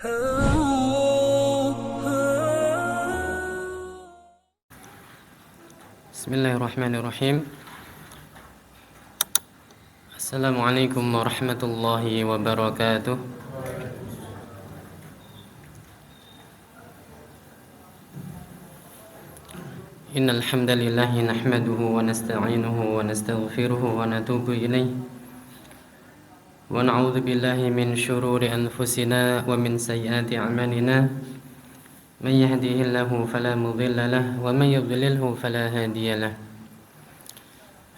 Bismillahirrahmanirrahim. Assalamualaikum warahmatullahi wabarakatuh. Innal hamdalillah nahmaduhu wa nasta'inuhu wa nastaghfiruhu wa natubu ilayh. Wa na'udzu billahi min shururi anfusina wa min sayyiati a'malina. Man yahdihillahu fala mudilla lahu wa man yudlilhu fala hadiya lahu.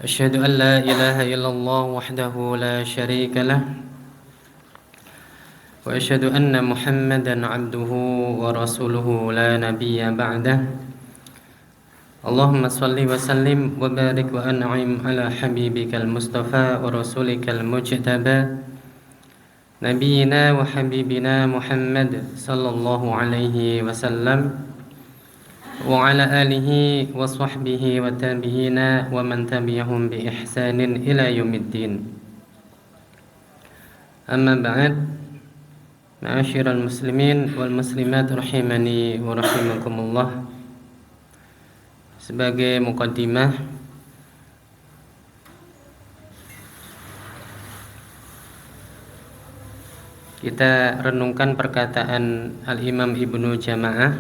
Asyhadu an la ilaha illallah wahdahu la syarika lah wa asyhadu anna Muhammadan 'abduhu wa rasuluhu la nabiyya ba'dah. Allahumma shalli wa sallim wa barik wa an'im ala habibikal mustafa wa rasulikal mujtaba nabiyyina wa habibina Muhammad sallallahu alaihi wasallam wa ala alihi wa sahbihi wa tabi'ina wa man tabi'ahum bi ihsanin ila yaumiddin. Amma ba'd. Ma'asyiral muslimin wal muslimat rahimani wa rahimakumullah. Sebagai muqaddimah, kita renungkan perkataan Al-Imam Ibnu Jama'ah,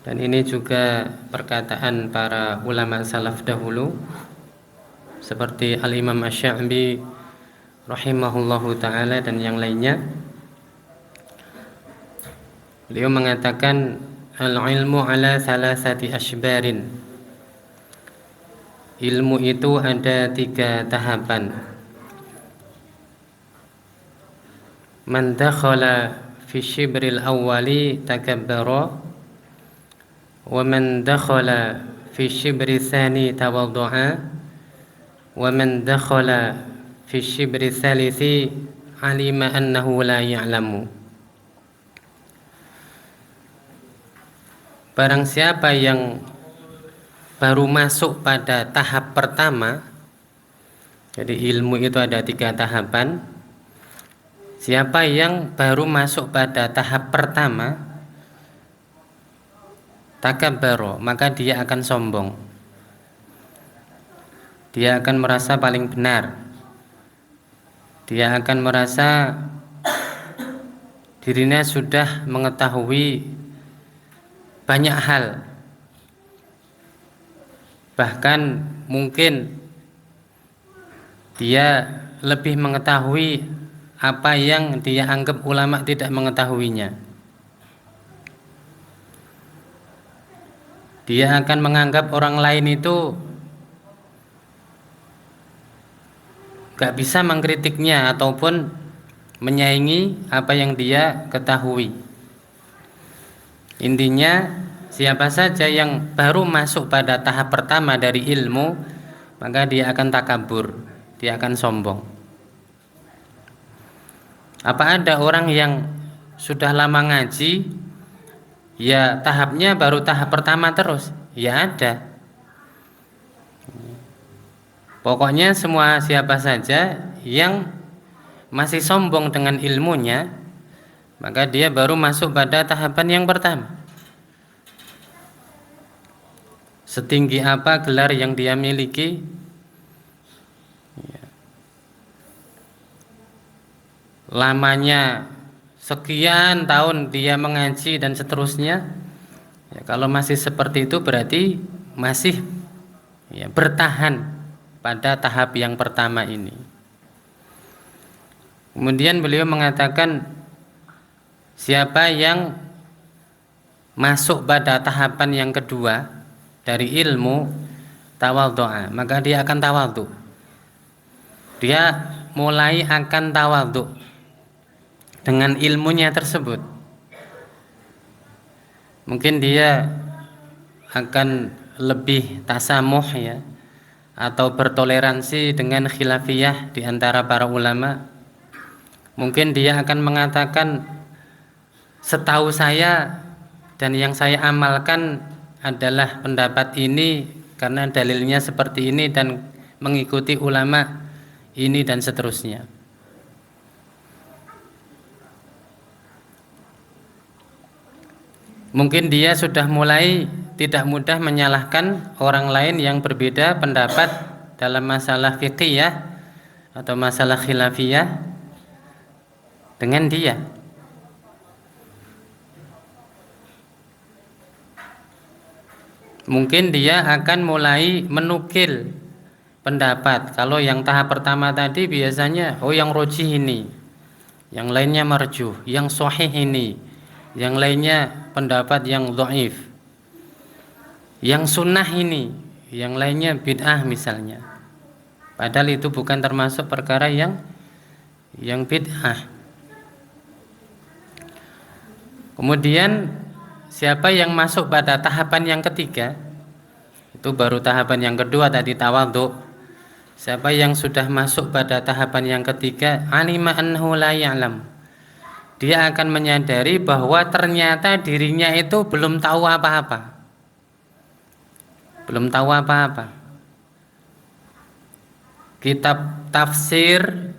dan ini juga perkataan para ulama salaf dahulu seperti Al-Imam Asy-Sya'bi rahimahullahu ta'ala dan yang lainnya. Beliau mengatakan al-ilmu ala thalathati ashbarin. Ilmu itu ada 3 tahapan. Man dakhala fi shibril awwali takabbara wa man dakhala fi shibri tsani tawaddu'a wa man dakhala fi shibri tsalithi alima annahu la ya'lamu. Barang siapa yang baru masuk pada tahap pertama, jadi ilmu itu ada 3 tahapan. Siapa yang baru masuk pada tahap pertama, takabbaro, maka dia akan sombong. Dia akan merasa paling benar. Dia akan merasa dirinya sudah mengetahui banyak hal. Bahkan mungkin dia lebih mengetahui apa yang dia anggap ulama tidak mengetahuinya. Dia akan menganggap orang lain itu gak bisa mengkritiknya ataupun menyaingi apa yang dia ketahui. Intinya, siapa saja yang baru masuk pada tahap pertama dari ilmu, maka dia akan takabur, dia akan sombong. Apa ada orang yang sudah lama ngaji, ya tahapnya baru tahap pertama terus? Ya ada. Pokoknya semua siapa saja yang masih sombong dengan ilmunya, maka dia baru masuk pada tahapan yang pertama. Setinggi apa gelar yang dia miliki, lamanya sekian tahun dia mengaji dan seterusnya, ya, kalau masih seperti itu berarti masih bertahan pada tahap yang pertama ini. Kemudian beliau mengatakan siapa yang masuk pada tahapan yang kedua dari ilmu tawadhu'a, maka dia akan tawadhu. Dia mulai akan tawadhu dengan ilmunya tersebut. Mungkin dia akan lebih tasamuh, ya, atau bertoleransi dengan khilafiyah di antara para ulama. Mungkin dia akan mengatakan, setahu saya dan yang saya amalkan adalah pendapat ini karena dalilnya seperti ini dan mengikuti ulama ini dan seterusnya. Mungkin dia sudah mulai tidak mudah menyalahkan orang lain yang berbeda pendapat dalam masalah fiqhiyah atau masalah khilafiyah dengan dia. Mungkin dia akan mulai menukil pendapat. Kalau yang tahap pertama tadi biasanya yang rojih ini, yang lainnya marjuh, yang sahih ini, yang lainnya pendapat yang dhaif, yang sunnah ini, yang lainnya bid'ah misalnya. Padahal itu bukan termasuk perkara yang bid'ah. Kemudian siapa yang masuk pada tahapan yang ketiga, itu baru tahapan yang kedua tadi tawadhu. Siapa yang sudah masuk pada tahapan yang ketiga, alima annahu la ya'lam, dia akan menyadari bahwa ternyata dirinya itu belum tahu apa-apa. Belum tahu apa-apa. Kitab tafsir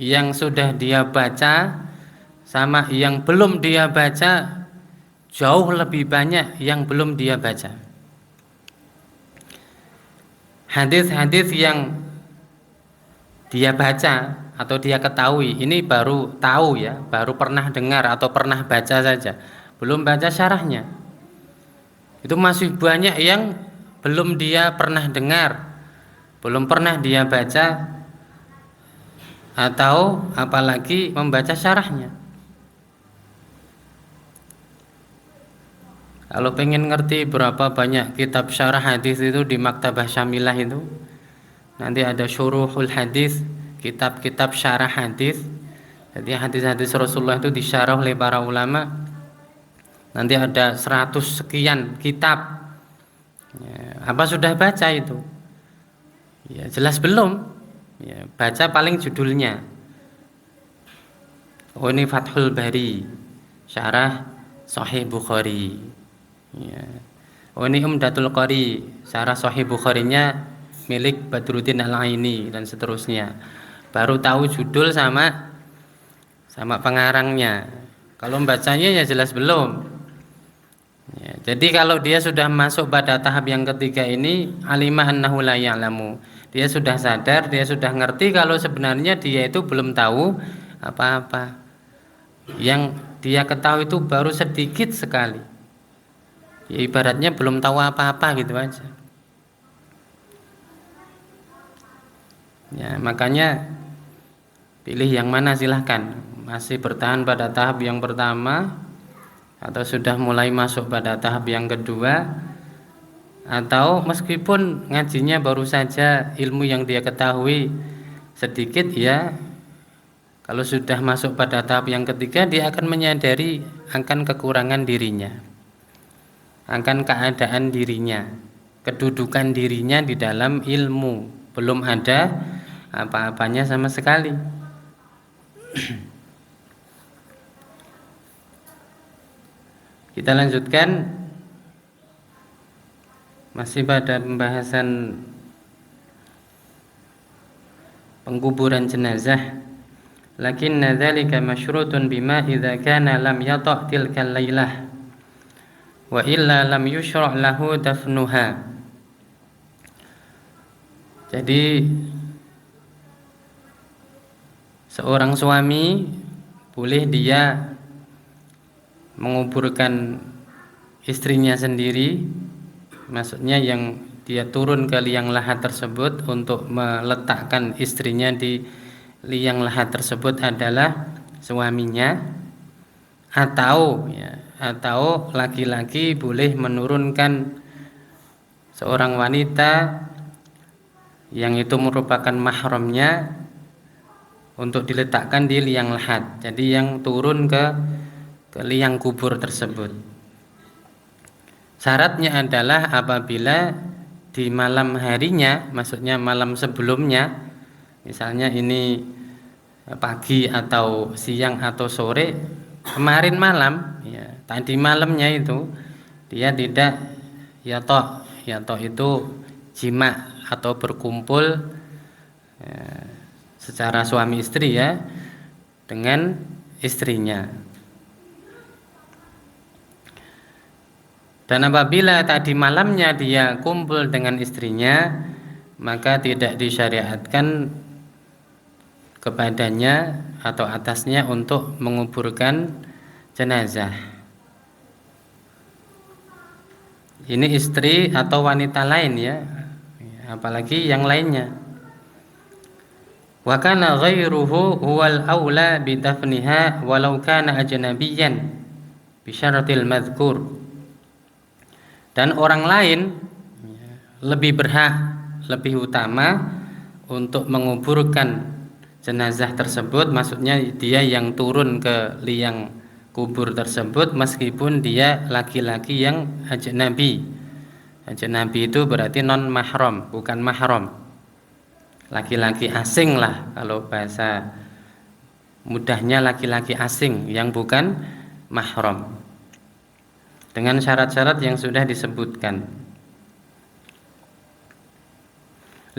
yang sudah dia baca sama yang belum dia baca jauh lebih banyak yang belum dia baca. Hadis-hadis yang dia baca atau dia ketahui ini baru tahu ya, baru pernah dengar atau pernah baca saja, belum baca syarahnya. Itu masih banyak yang belum dia pernah dengar, belum pernah dia baca, atau apalagi membaca syarahnya. Kalau pengen ngerti berapa banyak kitab syarah hadis itu di Maktabah Syamilah itu, nanti ada syuruhul hadis, kitab-kitab syarah hadis. Jadi hadis-hadis Rasulullah itu disyarah oleh para ulama. Nanti ada 100 sekian kitab. Apa sudah baca itu? Ya jelas belum. Ya, baca paling judulnya. Ini Fathul Bari, syarah Sahih Bukhari. Ya. Ini Umdatul Qari, syarah Sahih Bukharinya milik Badruddin Al-Aini dan seterusnya. Baru tahu judul sama pengarangnya. Kalau membacanya ya jelas belum. Ya, jadi kalau dia sudah masuk pada tahap yang ketiga ini, alimah annahu la ya'lamu, dia sudah sadar, dia sudah ngerti kalau sebenarnya dia itu belum tahu apa-apa. Yang dia ketahui itu baru sedikit sekali. Ya ibaratnya belum tahu apa-apa gitu aja. Ya makanya pilih yang mana silahkan. Masih bertahan pada tahap yang pertama, atau sudah mulai masuk pada tahap yang kedua, atau meskipun ngajinya baru saja, ilmu yang dia ketahui sedikit ya, kalau sudah masuk pada tahap yang ketiga dia akan menyadari akan kekurangan dirinya, akan keadaan dirinya, kedudukan dirinya di dalam ilmu, belum ada apa-apanya sama sekali. Kita lanjutkan masih pada pembahasan pengkuburan jenazah. Lakinna dzalika masyrutun bima idza kana lam yata' tilkal lailah wa illa lam yushra' lahu dafnuha. Jadi seorang suami boleh dia menguburkan istrinya sendiri, maksudnya yang dia turun ke liang lahat tersebut untuk meletakkan istrinya di liang lahat tersebut adalah suaminya, atau laki-laki boleh menurunkan seorang wanita yang itu merupakan mahramnya untuk diletakkan di liang lahat. Jadi yang turun ke liang kubur tersebut. Syaratnya adalah apabila di malam harinya, maksudnya malam sebelumnya, misalnya ini pagi atau siang atau sore, kemarin malam, ya, tadi malamnya itu dia tidak yato itu jima atau berkumpul secara suami istri ya dengan istrinya. Dan apabila tadi malamnya dia kumpul dengan istrinya, maka tidak disyariatkan kepadanya atau atasnya untuk menguburkan jenazah. Ini istri atau wanita lain ya, apalagi yang lainnya. Wa kana ghairuhu huwal aula bidafniha walau kana ajnabiyyan bi syaratil madhkur. Dan orang lain lebih berhak, lebih utama untuk menguburkan jenazah tersebut, maksudnya dia yang turun ke liang kubur tersebut meskipun dia laki-laki yang ajnabi. Ajnabi itu berarti non mahram, bukan mahram. Laki-laki asing lah kalau bahasa mudahnya, laki-laki asing yang bukan mahram. Dengan syarat-syarat yang sudah disebutkan.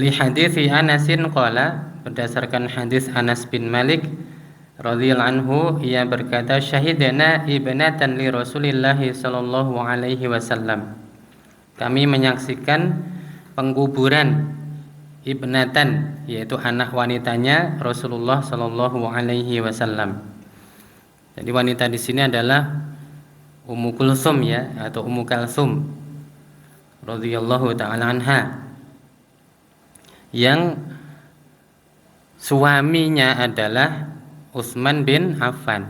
Li hadithi Anasin qala, berdasarkan hadis Anas bin Malik radhiyallahu anhu, ia berkata, syahidana ibnatan li Rasulillah sallallahu alaihi wasallam. Kami menyaksikan pengkuburan ibnatan, yaitu anak wanitanya Rasulullah sallallahu alaihi wasallam. Jadi wanita di sini adalah Ummu Kulsum ya, atau Ummu Kalsum radhiyallahu taala anha, yang suaminya adalah Utsman bin Affan.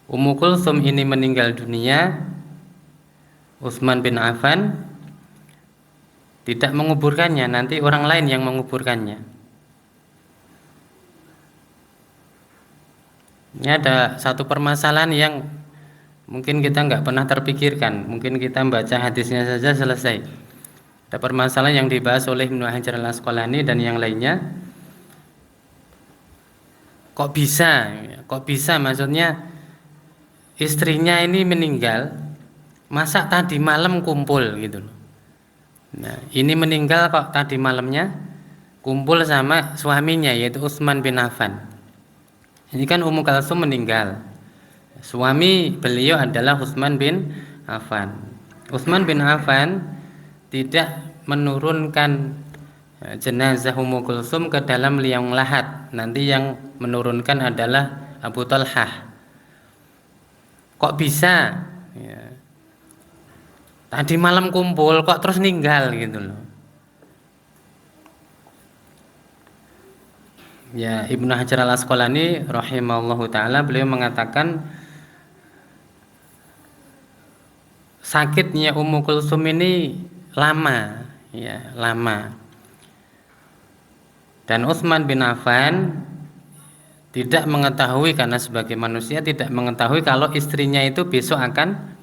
Ummu Kulsum ini meninggal dunia, Utsman bin Affan tidak menguburkannya, nanti orang lain yang menguburkannya. Ini ada satu permasalahan yang mungkin kita nggak pernah terpikirkan, mungkin kita membaca hadisnya saja selesai. Ada permasalahan yang dibahas oleh Ibnu Hajar al-Asqalani dan yang lainnya. Kok bisa maksudnya istrinya ini meninggal, masa tadi malam kumpul gitu loh. Nah, ini meninggal kok tadi malamnya kumpul sama suaminya yaitu Utsman bin Affan. Ini kan Ummu Kalsum meninggal. Suami beliau adalah Utsman bin Affan. Utsman bin Affan tidak menurunkan jenazah Ummu Kulsum ke dalam liang lahat. Nanti yang menurunkan adalah Abu Talhah. Kok bisa? Ya. Tadi malam kumpul kok terus ninggal gitu loh. Ya, Ibnu Hajar al-Asqalani rahimahullahu taala beliau mengatakan sakitnya Ummu Kulsum ini lama, ya, lama. Dan Utsman bin Affan tidak mengetahui, karena sebagai manusia tidak mengetahui kalau istrinya itu besok akan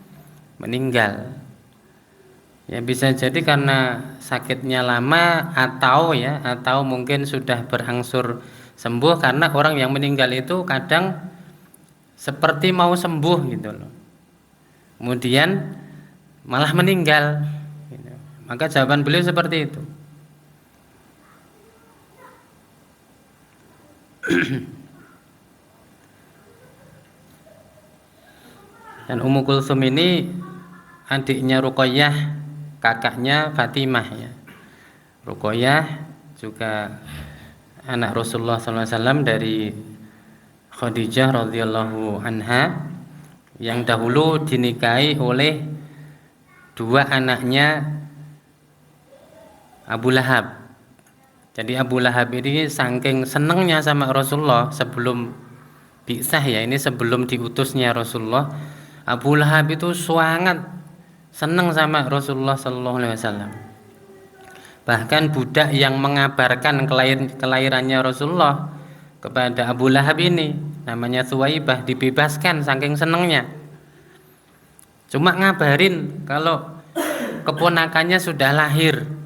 meninggal. Ya, bisa jadi karena sakitnya lama atau mungkin sudah berangsur sembuh, karena orang yang meninggal itu kadang seperti mau sembuh gitu loh. Kemudian malah meninggal. Maka jawaban beliau seperti itu. Dan Ummu Kulsum ini adiknya Ruqayyah, kakaknya Fatimah ya. Ruqayyah juga anak Rasulullah SAW dari Khadijah radhiyallahu anha, yang dahulu dinikahi oleh dua anaknya Abu Lahab. Jadi Abu Lahab ini saking senengnya sama Rasulullah sebelum bi'tsah ya, ini sebelum diutusnya Rasulullah, Abu Lahab itu sangat seneng sama Rasulullah SAW. Bahkan budak yang mengabarkan kelahirannya Rasulullah kepada Abu Lahab ini, namanya Suwaibah, dibebaskan saking senengnya. Cuma ngabarin kalau keponakannya sudah lahir.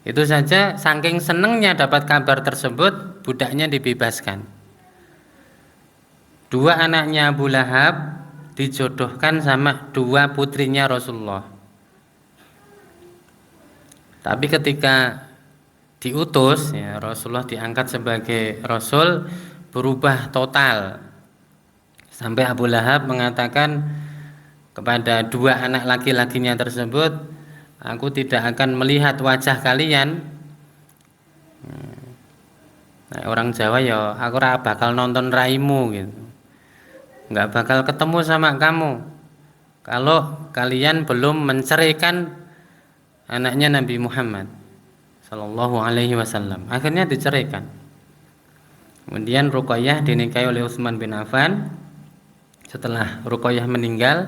Itu saja, saking senengnya dapat kabar tersebut, budaknya dibebaskan. Dua anaknya Abu Lahab dijodohkan sama dua putrinya Rasulullah. Tapi ketika diutus ya, Rasulullah diangkat sebagai Rasul, berubah total. Sampai Abu Lahab mengatakan kepada dua anak laki-lakinya tersebut, aku tidak akan melihat wajah kalian. Nah, orang Jawa ya, aku ora bakal nonton raimu gitu. Nggak bakal ketemu sama kamu kalau kalian belum menceraikan anaknya Nabi Muhammad Sallallahu Alaihi Wasallam. Akhirnya diceraikan. Kemudian Ruqayyah dinikahi oleh Utsman bin Affan. Setelah Ruqayyah meninggal,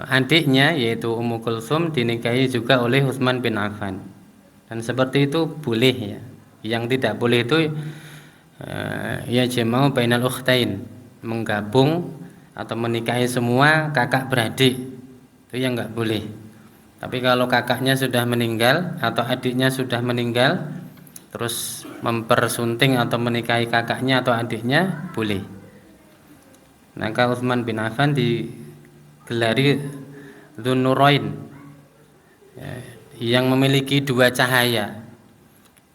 adiknya yaitu Ummu Kulsum dinikahi juga oleh Utsman bin Affan. Dan seperti itu boleh ya. Yang tidak boleh itu ya jama'u bainal ukhtain, menggabung atau menikahi semua kakak beradik. Itu yang enggak boleh. Tapi kalau kakaknya sudah meninggal atau adiknya sudah meninggal, terus mempersunting atau menikahi kakaknya atau adiknya, boleh. Maka Utsman bin Affan digelari Dzunurain, yang memiliki dua cahaya.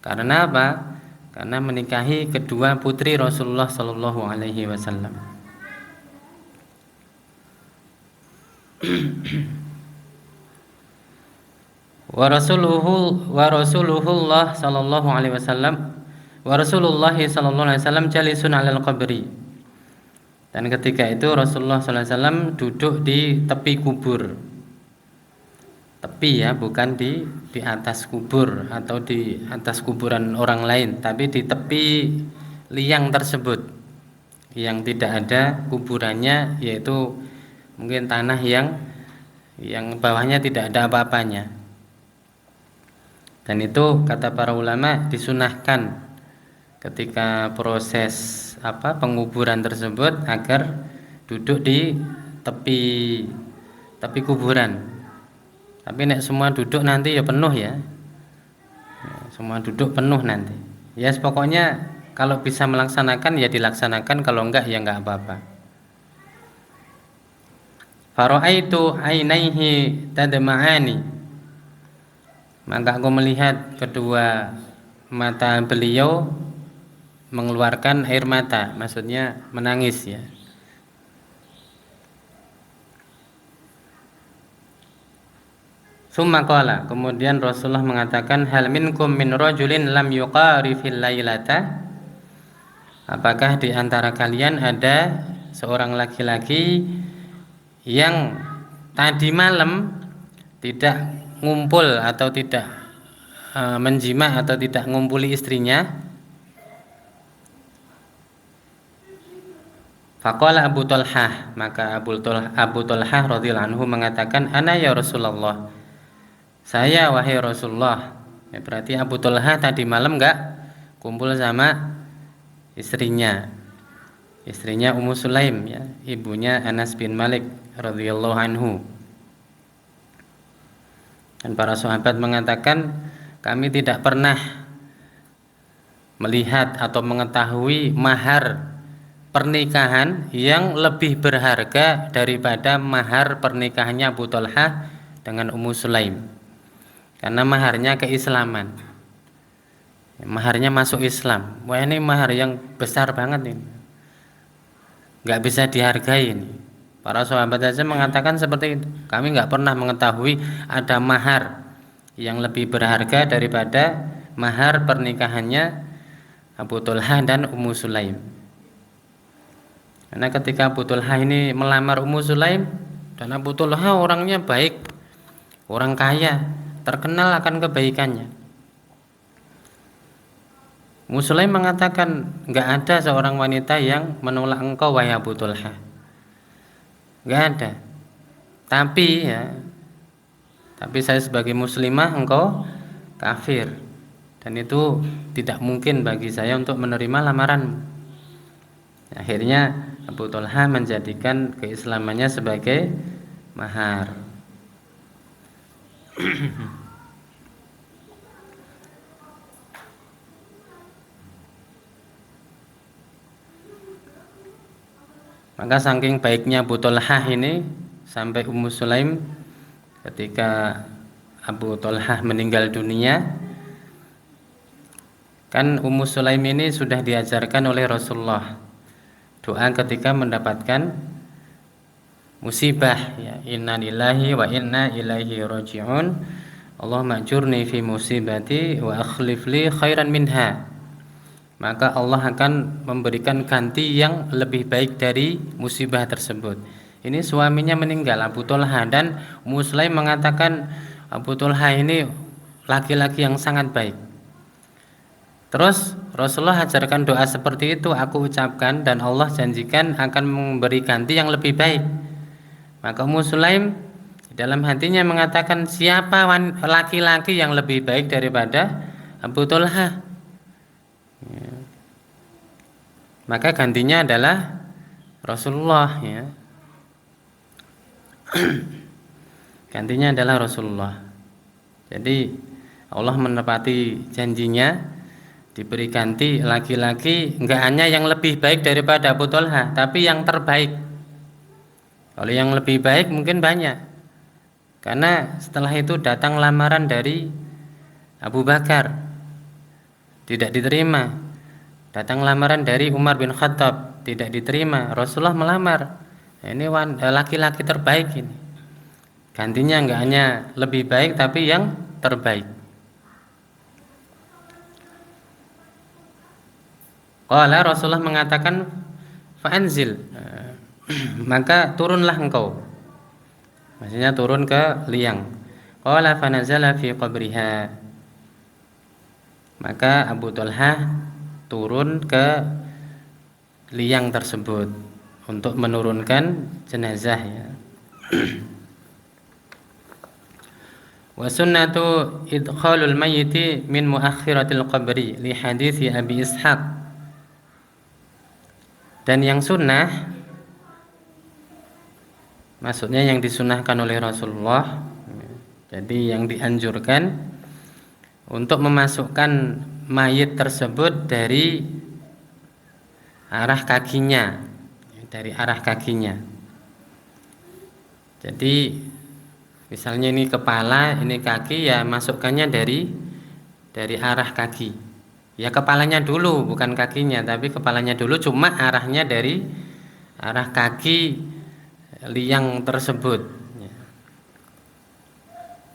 Karena apa? Karena menikahi kedua putri Rasulullah Sallallahu Alaihi Wasallam. Wa Rasulullah sallallahu alaihi wasallam jalisun 'alal qabri. Dan ketika itu Rasulullah sallallahu alaihi wasallam duduk di tepi kubur. Tepi ya, bukan di atas kubur atau di atas kuburan orang lain, tapi di tepi liang tersebut yang tidak ada kuburannya, yaitu mungkin tanah yang bawahnya tidak ada apa-apanya. Dan itu kata para ulama disunahkan ketika proses penguburan tersebut agar duduk di tepi kuburan. Tapi nek semua duduk nanti ya penuh ya. Semua duduk penuh nanti. Ya pokoknya kalau bisa melaksanakan ya dilaksanakan, kalau enggak ya enggak apa-apa. Fara'aitu ainaihi tadma'ani. Maka aku melihat kedua mata beliau mengeluarkan air mata, maksudnya menangis ya. Summa qala, kemudian Rasulullah mengatakan, hal minkum min rajulin lam yuqarifil lailata. Apakah di antara kalian ada seorang laki-laki yang tadi malam tidak ngumpul atau tidak menjima atau tidak ngumpuli istrinya? Faqala Abu Talhah, maka Abu Talhah radhiyallahu anhu mengatakan, ana ya Rasulullah, saya wahai Rasulullah. Ya, berarti Abu Talhah tadi malam enggak kumpul sama istrinya Ummu Sulaim ya, ibunya Anas bin Malik radhiyallahu anhu. Dan para sahabat mengatakan, kami tidak pernah melihat atau mengetahui mahar pernikahan yang lebih berharga daripada mahar pernikahannya Abu Talhah dengan Ummu Sulaim. Karena maharnya keislaman. Maharnya masuk Islam. Wah, ini mahar yang besar banget ini. Enggak bisa dihargai ini. Para sahabat saja mengatakan seperti itu. Kami enggak pernah mengetahui ada mahar yang lebih berharga daripada mahar pernikahannya Abu Talhah dan Ummu Sulaim. Karena ketika Abu Talhah ini melamar Ummu Sulaim, dan Abu Talhah orangnya baik, orang kaya, terkenal akan kebaikannya. Ummu Sulaim mengatakan, enggak ada seorang wanita yang menolak engkau wahai Abu Talhah. Enggak ada. Tapi saya sebagai muslimah, engkau kafir, dan itu tidak mungkin bagi saya untuk menerima lamaranmu. Akhirnya Abu Talhah menjadikan keislamannya sebagai mahar. Maka saking baiknya Abu Talhah ini, sampai Ummu Sulaim ketika Abu Talhah meninggal dunia, kan Ummu Sulaim ini sudah diajarkan oleh Rasulullah doa ketika mendapatkan musibah, ya, inna lillahi wa inna ilaihi raji'un, Allahumma ajurni fi musibati wa akhlif li khairan minha. Maka Allah akan memberikan ganti yang lebih baik dari musibah tersebut. Ini suaminya meninggal, Abu Thalha, dan Muslim mengatakan Abu Thalha ini laki-laki yang sangat baik. Terus Rasulullah ajarkan doa seperti itu, aku ucapkan dan Allah janjikan akan memberi ganti yang lebih baik. Maka Muslim dalam hatinya mengatakan, siapa laki-laki yang lebih baik daripada Abu Thalha? Ya. Maka gantinya adalah Rasulullah, ya. Gantinya adalah Rasulullah. Jadi Allah menepati janjinya, diberi ganti laki-laki enggak hanya yang lebih baik daripada Abu Thalha, tapi yang terbaik. Kalau yang lebih baik mungkin banyak, karena setelah itu datang lamaran dari Abu Bakar, tidak diterima. Datang lamaran dari Umar bin Khattab, tidak diterima. Rasulullah melamar, ini laki-laki terbaik ini. Gantinya enggak hanya lebih baik, tapi yang terbaik. Qala, Rasulullah mengatakan, fa'anzil, maka turunlah engkau. Maksudnya turun ke liang. Qala fanazala fi qabriha, maka Abu Thalha turun ke liang tersebut untuk menurunkan jenazah, ya. Wa sunnatu idkhalul mayyiti min muakhiratil qabri li hadithi Abi Ishaq. Dan yang sunnah, maksudnya yang disunahkan oleh Rasulullah, jadi yang dianjurkan untuk memasukkan mayit tersebut dari arah kakinya, dari arah kakinya. Jadi misalnya ini kepala, ini kaki, ya masukkannya dari arah kaki. Ya kepalanya dulu, bukan kakinya, tapi kepalanya dulu, cuma arahnya dari arah kaki liang tersebut.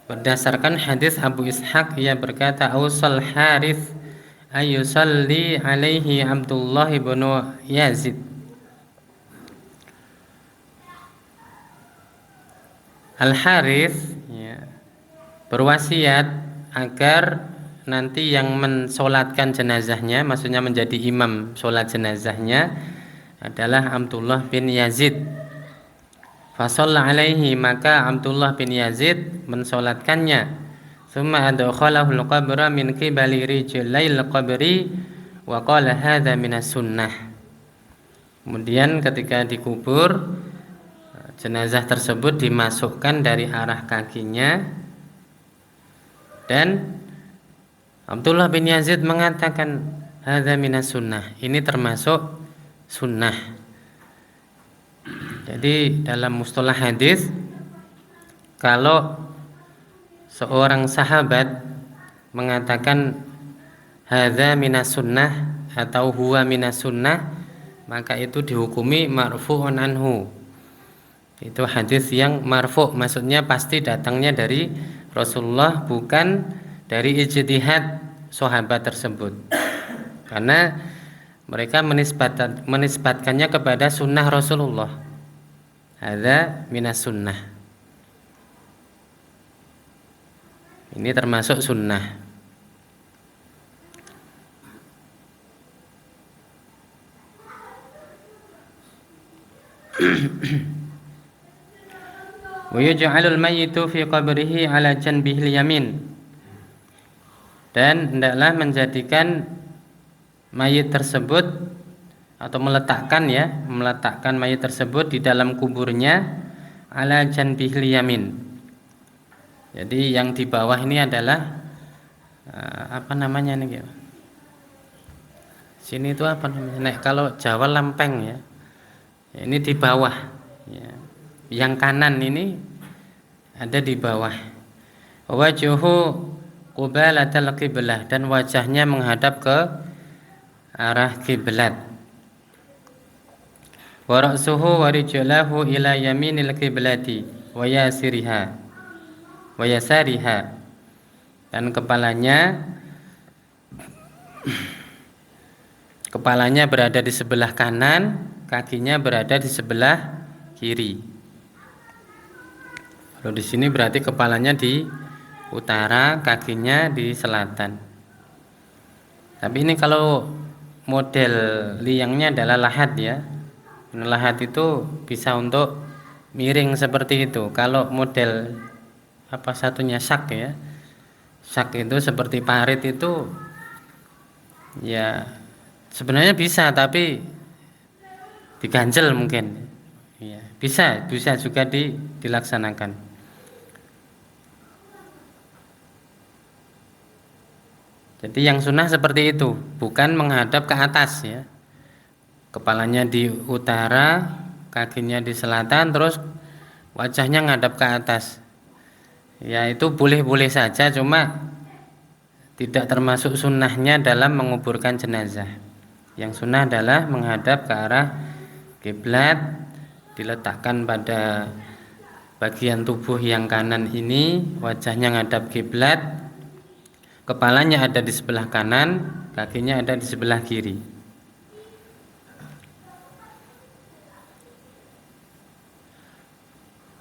Berdasarkan hadis Abu Ishaq, ia berkata, Ausal Harith ayusalli alaihi Abdullah ibn Yazid. Al-Harith, ya, berwasiat agar nanti yang mensolatkan jenazahnya, maksudnya menjadi imam solat jenazahnya, adalah Abdullah bin Yazid. Fasalla alaihi, maka Abdullah bin Yazid mensolatkannya. Tsumma adkhalahu al-qabra min qibali rijlail qabri wa qala hadza minas sunnah. Kemudian ketika dikubur, jenazah tersebut dimasukkan dari arah kakinya, dan Abdullah bin Yazid mengatakan hadza minas sunnah, ini termasuk sunnah. Jadi dalam mustalah hadis, kalau seorang sahabat mengatakan hadza minas sunnah atau huwa minas sunnah, maka itu dihukumi marfu'un anhu. Itu hadis yang marfu', maksudnya pasti datangnya dari Rasulullah, bukan dari ijtihad sahabat tersebut. Karena mereka menisbatkannya kepada sunnah Rasulullah. Hadza minas sunnah, ini termasuk sunnah. Wa yuj'alul mayyitu fi qabrihi ala janbihil yamin, dan hendaklah menjadikan mayit tersebut, atau meletakkan mayit tersebut di dalam kuburnya ala janbihil yamin. Jadi yang di bawah ini adalah apa namanya nih? Sini itu apa namanya? Kalau Jawa lempeng, ya. Ini di bawah, ya. Yang kanan ini ada di bawah. Wajhuhu qibalatal qiblah, dan wajahnya menghadap ke arah kiblat. wa ra'suhu wa rijlahu ila yaminil qiblati wa yasariha, dan kepalanya berada di sebelah kanan, kakinya berada di sebelah kiri. Kalau di sini berarti kepalanya di utara, kakinya di selatan. Tapi ini kalau model liangnya adalah lahat ya. Lahat itu bisa untuk miring seperti itu. Kalau model apa satunya sak ya. Sak itu seperti parit itu ya sebenarnya bisa, tapi diganjel mungkin. Ya, bisa juga dilaksanakan. Jadi yang sunnah seperti itu, bukan menghadap ke atas ya. Kepalanya di utara, kakinya di selatan, terus wajahnya ngadap ke atas. Ya itu boleh-boleh saja, cuma tidak termasuk sunnahnya dalam menguburkan jenazah. Yang sunnah adalah menghadap ke arah kiblat, diletakkan pada bagian tubuh yang kanan ini, wajahnya ngadap kiblat, kepalanya ada di sebelah kanan, kakinya ada di sebelah kiri.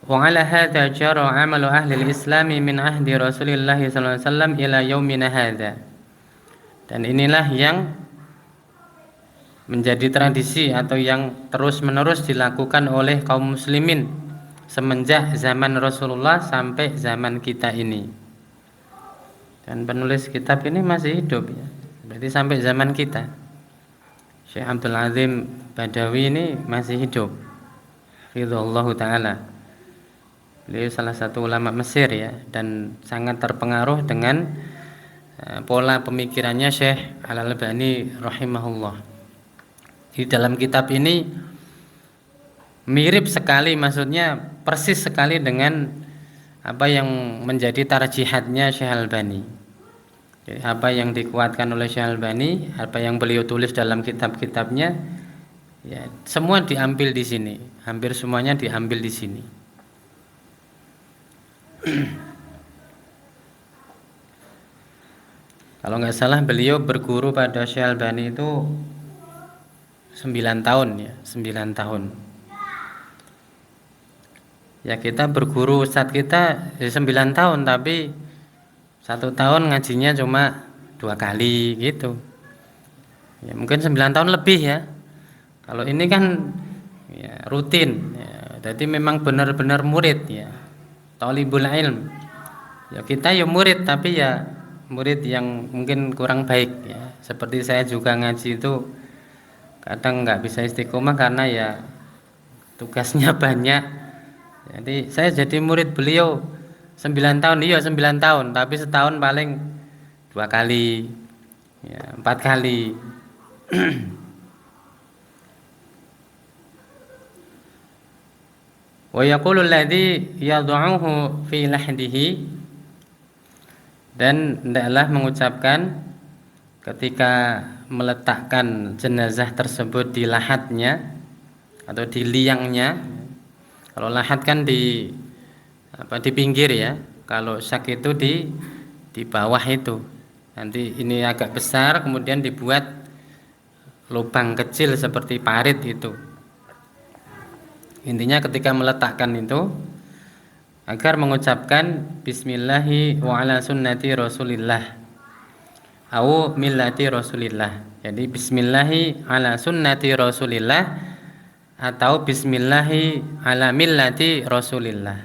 Wa 'ala hadza jara 'amalu ahli al-Islam min ahdi Rasulillah sallallahu alaihi wasallam ila yaumina hadza. Dan inilah yang menjadi tradisi atau yang terus-menerus dilakukan oleh kaum muslimin semenjak zaman Rasulullah sampai zaman kita ini. Dan penulis kitab ini masih hidup ya. Berarti sampai zaman kita. Syekh Abdul Azim Badawi ini masih hidup. Hafizahullah taala. Beliau salah satu ulama Mesir ya, dan sangat terpengaruh dengan pola pemikirannya Syekh Al-Albani rahimahullah. Di dalam kitab ini mirip sekali, maksudnya persis sekali dengan apa yang menjadi tarjihatnya Syekh Al-Albani. Jadi, apa yang dikuatkan oleh Syekh Al-Albani, apa yang beliau tulis dalam kitab-kitabnya, ya semua diambil di sini. Hampir semuanya diambil di sini. Kalau nggak salah beliau berguru pada Syekh Al-Albani itu 9 tahun ya, 9 tahun. Ya kita berguru Ustadz kita 9 tahun, tapi 1 tahun ngajinya cuma 2 kali gitu. Ya mungkin 9 tahun lebih ya. Kalau ini kan ya, rutin ya, jadi memang benar-benar murid ya, talibul ilm. Ya kita ya murid, tapi ya murid yang mungkin kurang baik ya. Seperti saya juga ngaji itu kadang nggak bisa istiqomah karena ya tugasnya banyak. Jadi saya jadi murid beliau 9 tahun, iya 9 tahun, tapi setahun paling 2 kali ya, 4 kali. Wa yaqulu alladhi yad'uhu fi lahdihi, dan hendaklah mengucapkan ketika meletakkan jenazah tersebut di lahatnya atau di liangnya. Kalau lahat kan di pinggir ya. Kalau syak itu di bawah itu. Nanti ini agak besar, kemudian dibuat lubang kecil seperti parit itu. Intinya ketika meletakkan itu agar mengucapkan bismillahi wa ala sunnati rasulillah au millati rasulillah. Jadi bismillahi ala sunnati rasulillah atau bismillahi ala millati rasulillah.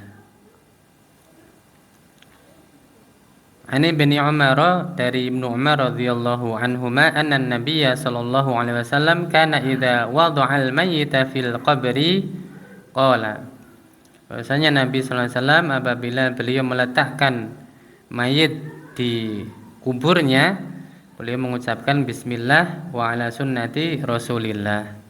Ani bin Umar, dari Ibnu Umar radhiyallahu anhuma, anna an-nabiyya sallallahu alaihi wasallam kana idza wada'al mayyita fil qabri qala, bahwasanya Nabi sallallahu alaihi wasallam apabila beliau meletakkan mayit di kuburnya, beliau mengucapkan bismillah wa ala sunnati rasulillah.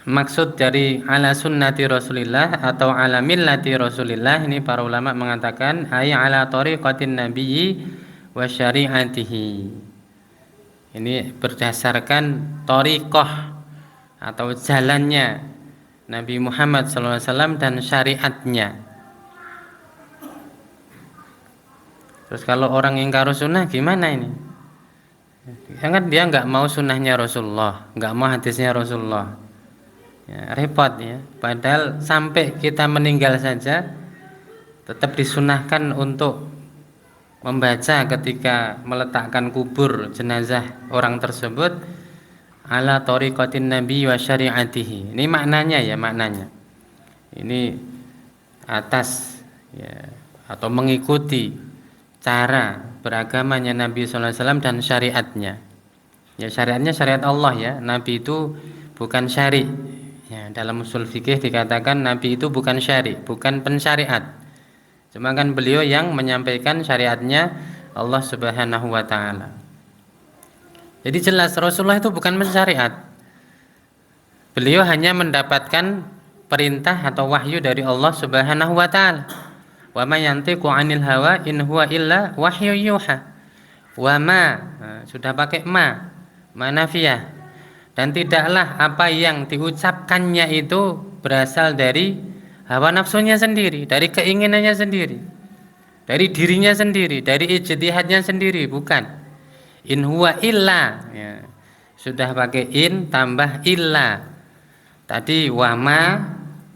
Maksud dari ala sunnati rasulillah atau ala millati rasulillah ini para ulama mengatakan ay ala tariqatin nabiyyi wa syari'atihi. Ini berdasarkan tariqah atau jalannya Nabi Muhammad SAW dan syariatnya. Terus kalau orang ingkar sunnah gimana ini? Kan dia nggak mau sunnahnya Rasulullah, nggak mau hadisnya Rasulullah. Ya, repot ya. Padahal sampai kita meninggal saja tetap disunahkan untuk membaca ketika meletakkan kubur jenazah orang tersebut ala tariqatin nabi wa syari'atihi. Ini maknanya ya, maknanya. Ini atas ya, atau mengikuti cara beragamanya Nabi sallallahu alaihi wasallam dan syariatnya. Ya, syariatnya syariat Allah ya. Nabi itu bukan syari. Ya, dalam usul fikih dikatakan Nabi itu bukan syari, bukan pensyariat. Cuma kan beliau yang menyampaikan syariatnya Allah Subhanahu wa taala. Jadi jelas Rasulullah itu bukan pensyariat. Beliau hanya mendapatkan perintah atau wahyu dari Allah Subhanahu wa taala. Wa may yantiqu 'anil hawa in huwa illa wahyu yuha. Wa ma, sudah pakai ma nafiyah. Dan tidaklah apa yang diucapkannya itu berasal dari hawa nafsunya sendiri, dari keinginannya sendiri, dari dirinya sendiri, dari ijtihadnya sendiri, bukan. In huwa illa ya. Sudah pakai in tambah illa. Tadi wama,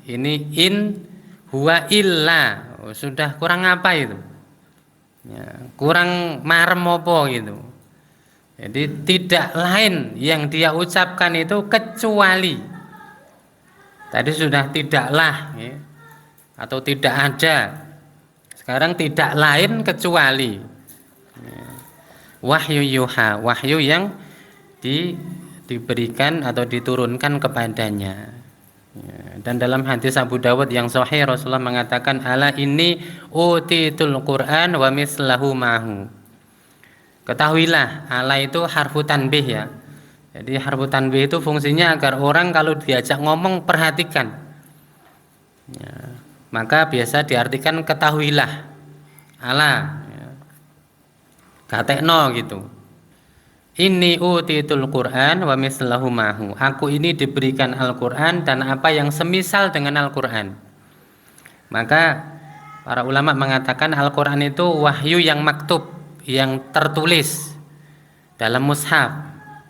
ini in huwa illa. Sudah kurang apa itu ya, kurang marem apa gitu. Jadi tidak lain yang dia ucapkan itu kecuali. Tadi sudah tidaklah ya, atau tidak ada. Sekarang tidak lain kecuali ya. Wahyu yuha, wahyu yang diberikan atau diturunkan kepadanya. Dan dalam hadis Abu Dawud yang sahih Rasulullah mengatakan ala inni utitul Quran wa mislahu ma'hu. Ketahuilah ala itu harfu tanbih ya. Jadi harfu tanbih itu fungsinya agar orang kalau diajak ngomong perhatikan ya, maka biasa diartikan ketahuilah ala ya. Gatekno gitu. Inni utitul Quran wa mislahu ma'hu. Aku ini diberikan Al-Quran dan apa yang semisal dengan Al-Quran. Maka para ulama mengatakan Al-Quran itu wahyu yang maktub, yang tertulis dalam mushaf.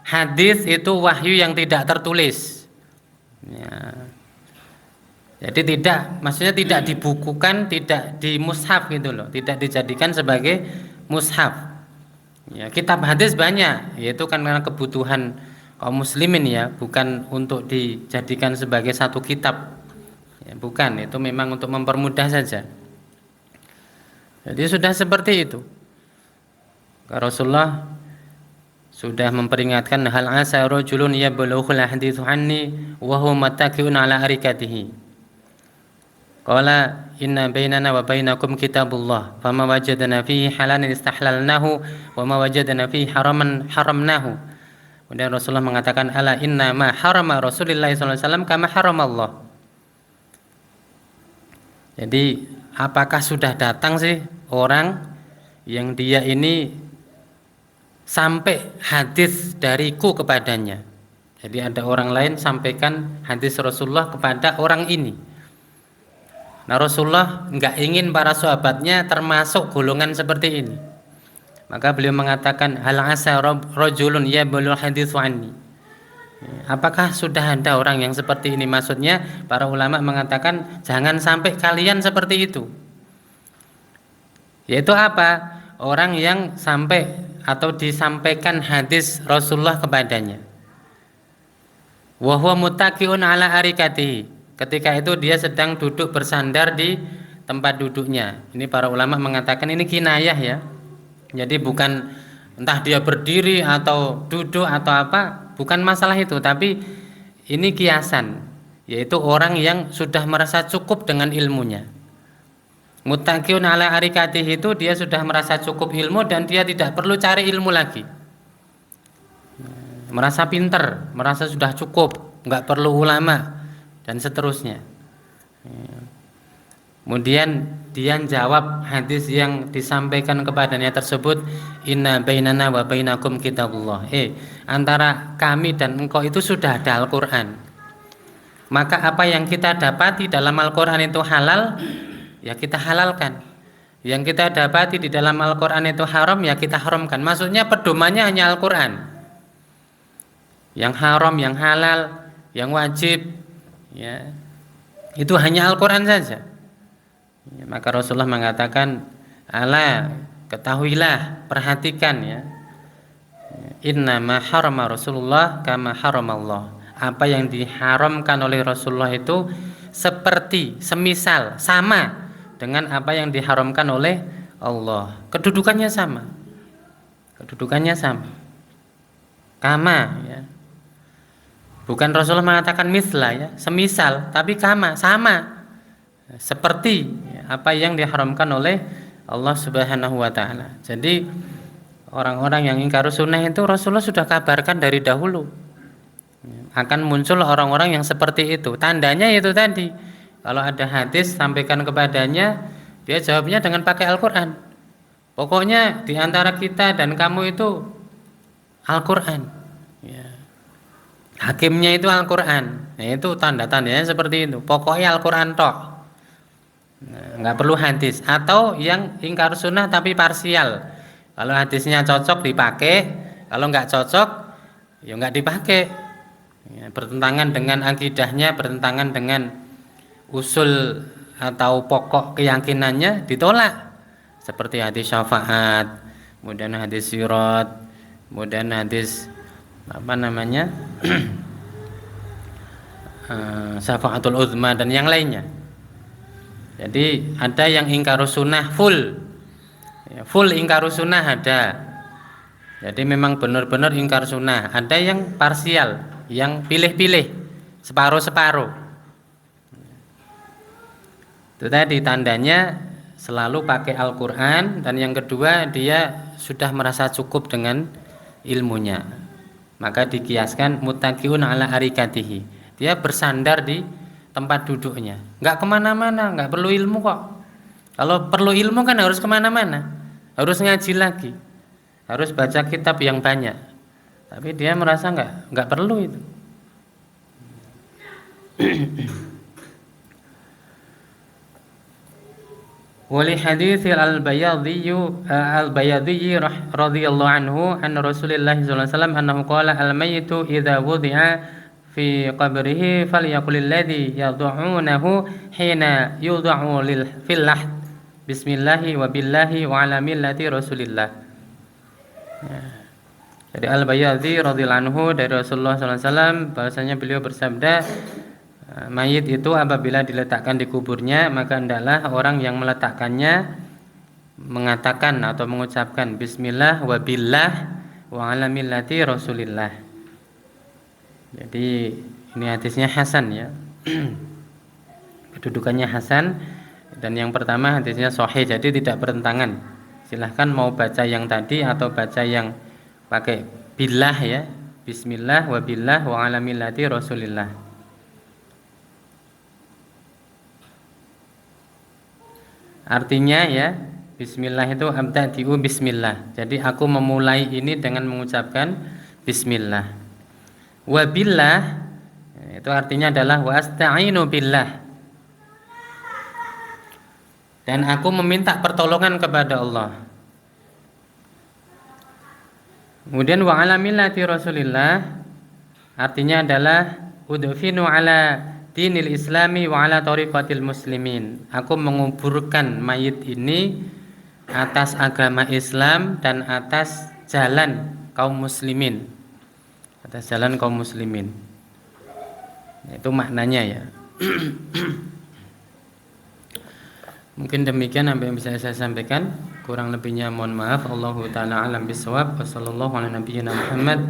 Hadis itu wahyu yang tidak tertulis ya. Jadi maksudnya tidak dibukukan, tidak di mushaf gitu loh, tidak dijadikan sebagai mushaf. Ya, kitab hadis banyak, yaitu kan karena kebutuhan kaum muslimin ya, bukan untuk dijadikan sebagai satu kitab. Ya, bukan, itu memang untuk mempermudah saja. Jadi sudah seperti itu. Rasulullah sudah memperingatkan hal asa rajulun yablughul haditsu anni wa huwa muttaqiun ala arikatihi. Qala inna bainana wa bainakum kitabullah fama wajadna fihi halalan istahlalnahu wa ma wajadna fihi haraman haramnahu. Kemudian Rasulullah mengatakan ala inna ma harama Rasulullah sallallahu alaihi wasallam kama haramallah. Jadi apakah sudah datang sih orang yang dia ini sampai hadis dariku kepadanya. Jadi ada orang lain sampaikan hadis Rasulullah kepada orang ini. Nah Rasulullah enggak ingin para sahabatnya termasuk golongan seperti ini. Maka beliau mengatakan hal asa rajulun yablu hadits anni. Apakah sudah ada orang yang seperti ini? Maksudnya para ulama mengatakan jangan sampai kalian seperti itu. Yaitu apa? Orang yang sampai atau disampaikan hadis Rasulullah kepadanya. Wa huwa muttaqiun ala arikatihi. Ketika itu dia sedang duduk bersandar di tempat duduknya. Ini para ulama mengatakan ini kinayah ya. Jadi bukan entah dia berdiri atau duduk atau apa, bukan masalah itu, tapi ini kiasan, yaitu orang yang sudah merasa cukup dengan ilmunya. Muttaqiun ala arikatihi itu dia sudah merasa cukup ilmu dan dia tidak perlu cari ilmu lagi. Merasa pinter, merasa sudah cukup, enggak perlu ulama dan seterusnya. Kemudian dia jawab hadis yang disampaikan kepadanya tersebut, inna bainana wa bainakum kitabullah. Antara kami dan engkau itu sudah ada Al-Quran. Maka apa yang kita dapati dalam Al-Quran itu halal, ya kita halalkan. Yang kita dapati di dalam Al-Quran itu haram, ya kita haramkan. Maksudnya pedomannya hanya Al-Quran. Yang haram, yang halal, yang wajib, ya itu hanya Al-Quran saja. Ya, maka Rasulullah mengatakan, ala, ketahuilah, perhatikan ya. Inna ma harama Rasulullah kama haramallah. Apa yang diharamkan oleh Rasulullah itu seperti, semisal, sama dengan apa yang diharamkan oleh Allah. Kedudukannya sama. Kedudukannya sama. Kama ya. Bukan Rasulullah mengatakan misla ya, semisal, tapi kama, sama. Seperti ya, apa yang diharamkan oleh Allah Subhanahu wa taala. Jadi orang-orang yang ingkar sunnah itu Rasulullah sudah kabarkan dari dahulu. Akan muncul orang-orang yang seperti itu. Tandanya itu tadi. Kalau ada hadis sampaikan kepadanya, dia jawabnya dengan pakai Al-Quran. Pokoknya di antara kita dan kamu itu Al-Quran. Ya. Hakimnya itu Al-Quran. Nah, itu tanda-tandanya seperti itu. Pokoknya Al-Quran tok. Nah, nggak perlu hadis. Atau yang ingkar sunnah tapi parsial. Kalau hadisnya cocok dipakai, kalau nggak cocok, ya nggak dipakai. Ya, bertentangan dengan akidahnya, bertentangan dengan usul atau pokok keyakinannya, ditolak. Seperti hadis syafaat, kemudian hadis sirat, kemudian hadis syafaatul uzma dan yang lainnya. Jadi ada yang ingkar sunnah full, full ingkar sunnah ada. Jadi memang benar-benar ingkar sunnah. Ada yang parsial, yang pilih-pilih, separuh-separuh. Itu tadi tandanya selalu pakai Al-Quran. Dan yang kedua, dia sudah merasa cukup dengan ilmunya. Maka dikiaskan muttaqiun ala arikatihi. Dia bersandar di tempat duduknya, nggak kemana-mana, nggak perlu ilmu kok. Kalau perlu ilmu kan harus kemana-mana, harus ngaji lagi, harus baca kitab yang banyak. Tapi dia merasa nggak perlu itu. Wali hadits al-Bayadhi radhiyallahu anhu an Rasulillah sallallahu alaihi wasallam annahu qala al-mayyitu idza wudi'a fi qabrihi falyaqulil ladzi yad'unahu hina yud'u fil lahd bismillahi wa billahi wa ala millati Rasulillah. Ya. Dari Al-Bayadhi radhiyallahu anhu dari Rasulullah sallallahu alaihi wasallam bahwasanya beliau bersabda, mayit itu apabila diletakkan di kuburnya maka hendaklah orang yang meletakkannya mengatakan atau mengucapkan bismillah wa billah wa ala millati Rasulillah. Jadi ini hadisnya hasan ya. Kedudukannya hasan. Dan yang pertama hadisnya sahih, jadi tidak bertentangan. Silahkan mau baca yang tadi atau baca yang pakai billah ya, bismillah wa billah wa ala millati Rasulillah. Artinya ya, bismillah itu abtadi'u bismillah. Jadi aku memulai ini dengan mengucapkan bismillah. Wa billah itu artinya adalah wa asta'inu billah. Dan aku meminta pertolongan kepada Allah. Kemudian wa ala millati Rasulillah artinya adalah udfinu ala dinil islami wa ala tariqatil muslimin. Aku menguburkan mayit ini atas agama Islam dan atas jalan kaum muslimin. Atas jalan kaum muslimin. Itu maknanya ya. Mungkin demikian apa yang bisa saya sampaikan. Kurang lebihnya mohon maaf. Allahu ta'ala alam bisawab. Wa sallallahu ala nabiyyina Muhammad.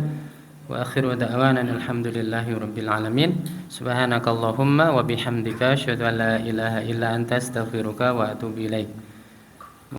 Wa akhiru da'wana alhamdulillahi rabbil alamin. Subhanakallahumma wa bihamdika asyhadu an la ilaha illa anta astaghfiruka wa atubu ilaik.